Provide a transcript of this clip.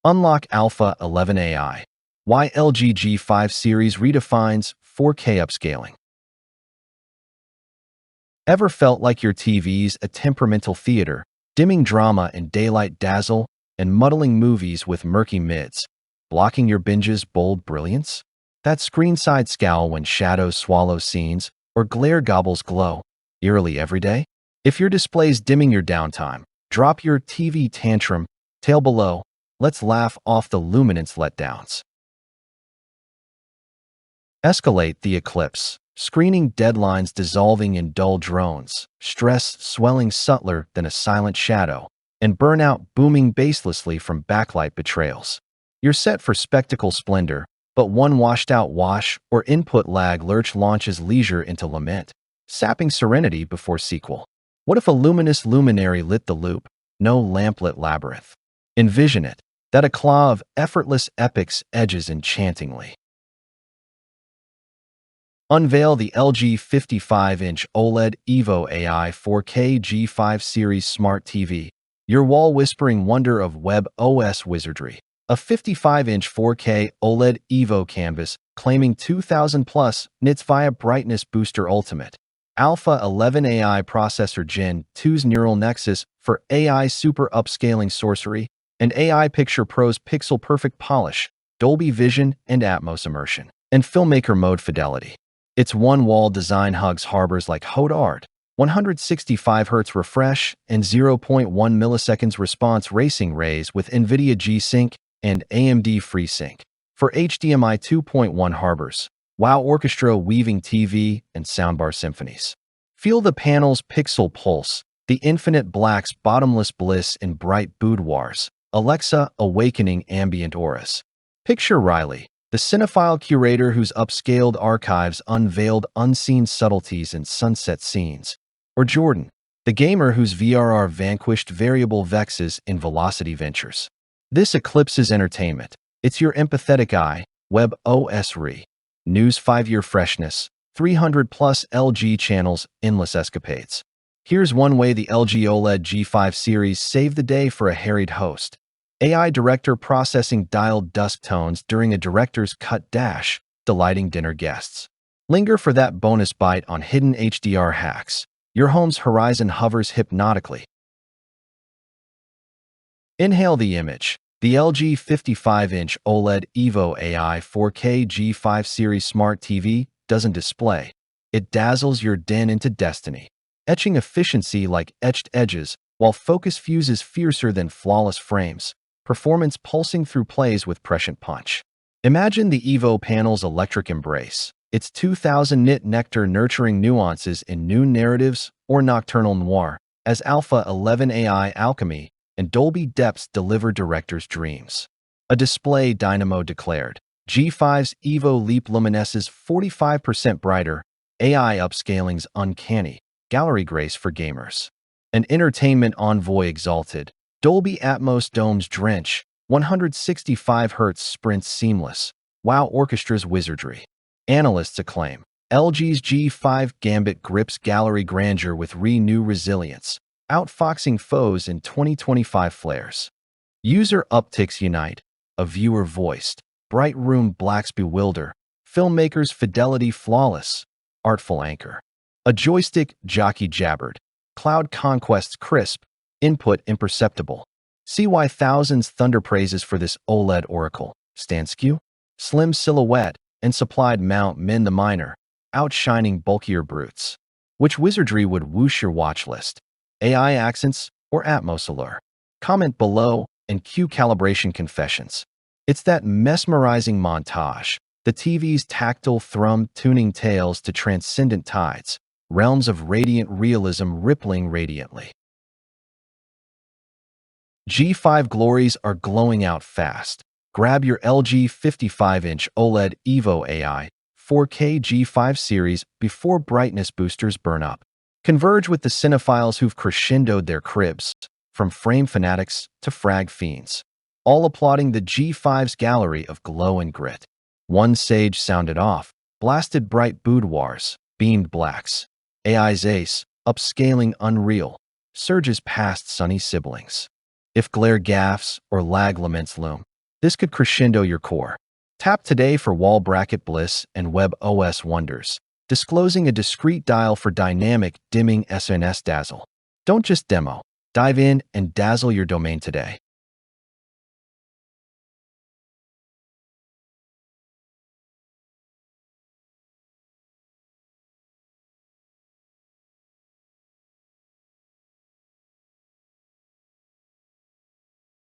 Unlock Alpha 11 AI. Why LG G5 series redefines 4K upscaling. Ever felt like your TV's a temperamental theater, dimming drama in daylight dazzle and muddling movies with murky mids, blocking your binge's bold brilliance? That screenside scowl when shadows swallow scenes or glare gobbles glow, eerily every day? If your display's dimming your downtime, drop your TV tantrum, tail below. Let's laugh off the luminance letdowns. Escalate the eclipse, screening deadlines dissolving in dull drones, stress swelling subtler than a silent shadow, and burnout booming baselessly from backlight betrayals. You're set for spectacle splendor, but one washed-out wash or input lag lurch launches leisure into lament, sapping serenity before sequel. What if a luminous luminary lit the loop? No lamplit labyrinth. Envision it, that éclat of effortless epics edges enchantingly. Unveil the LG 55-inch OLED Evo AI 4K G5 Series Smart TV, your wall-whispering wonder of web OS wizardry. A 55-inch 4K OLED Evo canvas claiming 2000+ nits via Brightness Booster Ultimate. Alpha 11 AI processor Gen 2's neural nexus for AI super upscaling sorcery, and AI Picture Pro's pixel-perfect polish, Dolby Vision and Atmos immersion, and filmmaker mode fidelity. Its one-wall design hugs harbors like haute art, 165 Hz refresh, and 0.1 milliseconds response racing rays with NVIDIA G-Sync and AMD FreeSync. For HDMI 2.1 harbors, Wow Orchestra weaving TV and soundbar symphonies. Feel the panel's pixel pulse, the infinite black's bottomless bliss in bright boudoirs, Alexa awakening ambient auras. Picture Riley, the cinephile curator whose upscaled archives unveiled unseen subtleties in sunset scenes. Or Jordan, the gamer whose VRR vanquished variable vexes in velocity ventures. This eclipses entertainment. It's your empathetic eye, web OS re. News 5-year freshness, 300+ LG channels, endless escapades. Here's one way the LG OLED G5 series saved the day for a harried host. AI director processing dialed dusk tones during a director's cut dash, delighting dinner guests. Linger for that bonus bite on hidden HDR hacks. Your home's horizon hovers hypnotically. Inhale the image. The LG 55-inch OLED Evo AI 4K G5 Series Smart TV doesn't display. It dazzles your den into destiny, etching efficiency like etched edges, while focus fuses fiercer than flawless frames, performance pulsing through plays with prescient punch. Imagine the Evo panel's electric embrace, its 2000 nit nectar nurturing nuances in noon narratives or nocturnal noir, as Alpha 11 AI alchemy and Dolby Depths deliver directors' dreams. A display dynamo declared. G5's Evo Leap luminesces 45% brighter, AI upscaling's uncanny, gallery grace for gamers. An entertainment envoy exalted. Dolby Atmos domes drench, 165 Hz sprints seamless. Wow Orchestra's wizardry. Analysts acclaim. LG's G5 Gambit grips gallery grandeur with new resilience, outfoxing foes in 2025 flares. User upticks unite, a viewer voiced, bright room blacks bewilder, filmmakers fidelity flawless, artful anchor. A joystick jockey jabbered, cloud conquests crisp, input imperceptible. See why thousands thunder praises for this OLED oracle. Stand skew, slim silhouette, and supplied mount min the minor, outshining bulkier brutes. Which wizardry would whoosh your watch list? AI accents or Atmos allure? Comment below and cue calibration confessions. It's that mesmerizing montage, the TV's tactile thrum tuning tales to transcendent tides, realms of radiant realism rippling radiantly. G5 glories are glowing out fast. Grab your LG 55-inch OLED Evo AI 4K G5 series before brightness boosters burn up. Converge with the cinephiles who've crescendoed their cribs, from frame fanatics to frag fiends, all applauding the G5's gallery of glow and grit. One sage sounded off, blasted bright boudoirs, beamed blacks. AI's ace, upscaling unreal, surges past sunny siblings. If glare gaffs or lag laments loom, This could crescendo your core. Tap today for wall bracket bliss and web OS wonders, disclosing a discrete dial for dynamic dimming SNS dazzle. Don't just demo. Dive in and dazzle your domain today.